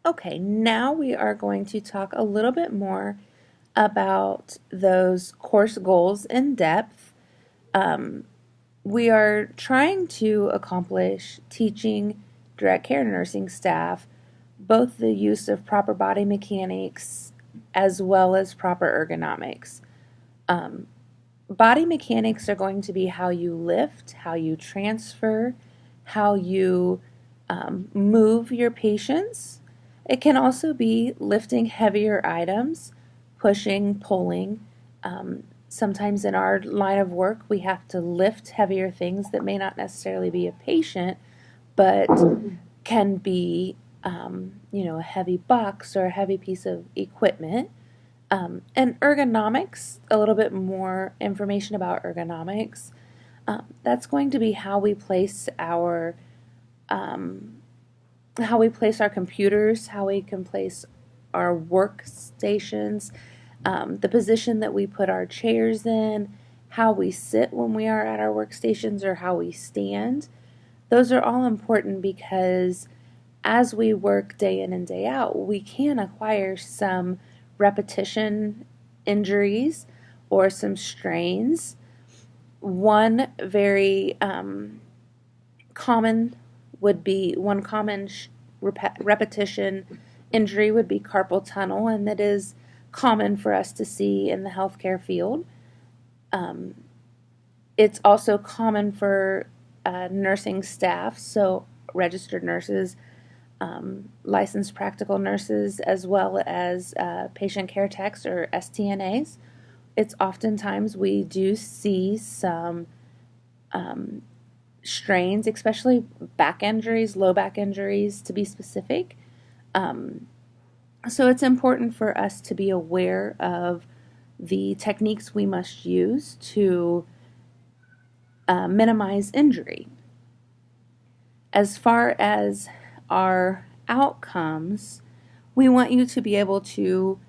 Okay, now we are going to talk a little bit more about those course goals in depth. Um, we are trying to accomplish teaching direct care nursing staff both the use of proper body mechanics as well as proper ergonomics. Um, Body mechanics are going to be how you lift, how you transfer, how you move your patients. It can also be lifting heavier items, pushing, pulling. Sometimes in our line of work, we have to lift heavier things that may not necessarily be a patient, but can be, a heavy box or a heavy piece of equipment. And ergonomics, a little bit more information about ergonomics. That's going to be um, how we place our computers, how we can place our workstations, the position that we put our chairs in, how we sit when we are at our workstations, or how we stand. Those are all important because as we work day in and day out, we can acquire some repetition injuries or some strains. One very common would be repetition injury would be carpal tunnel, and that is common for us to see in the healthcare field. Um, it's also common for nursing staff, so registered nurses, licensed practical nurses, as well as patient care techs or STNAs. It's oftentimes we do see some strains, especially back injuries, low back injuries to be specific. So it's important for us to be aware of the techniques we must use to minimize injury. As far as our outcomes, we want you to be able to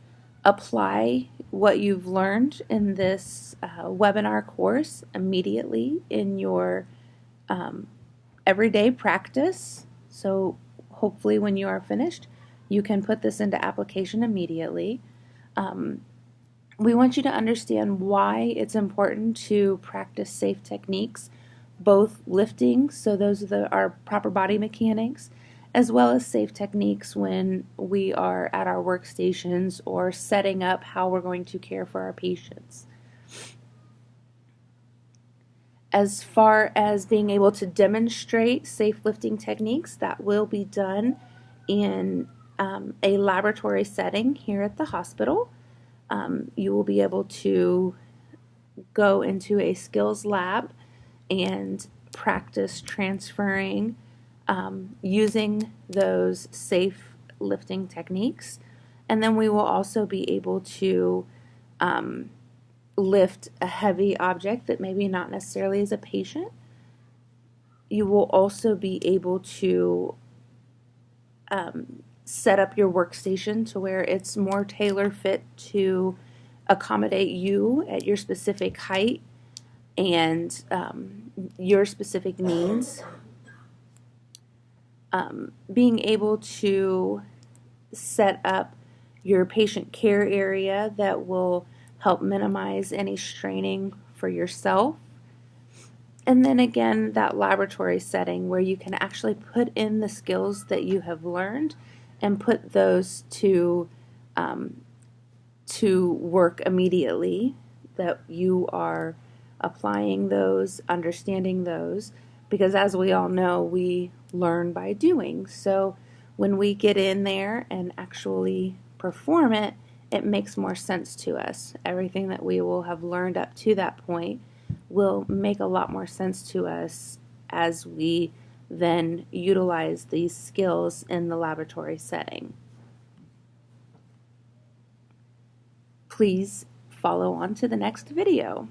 apply what you've learned in this webinar course immediately in your everyday practice. So hopefully when you are finished, you can put this into application immediately. We want you to understand why it's important to practice safe techniques, both lifting, so those are our proper body mechanics, as well as safe techniques when we are at our workstations or setting up how we're going to care for our patients. As far as being able to demonstrate safe lifting techniques, that will be done in a laboratory setting here at the hospital. You will be able to go into a skills lab and practice transferring using those safe lifting techniques. And then we will also be able to lift a heavy object that maybe not necessarily is a patient. You will also be able to set up your workstation to where it's more tailor fit to accommodate you at your specific height and your specific needs. Being able to set up your patient care area that will help minimize any straining for yourself. And then again, that laboratory setting where you can actually put in the skills that you have learned and put those to work immediately, that you are applying those, understanding those, because as we all know, we learn by doing. So when we get in there and actually perform it, it makes more sense to us. Everything that we will have learned up to that point will make a lot more sense to us as we then utilize these skills in the laboratory setting. Please follow on to the next video.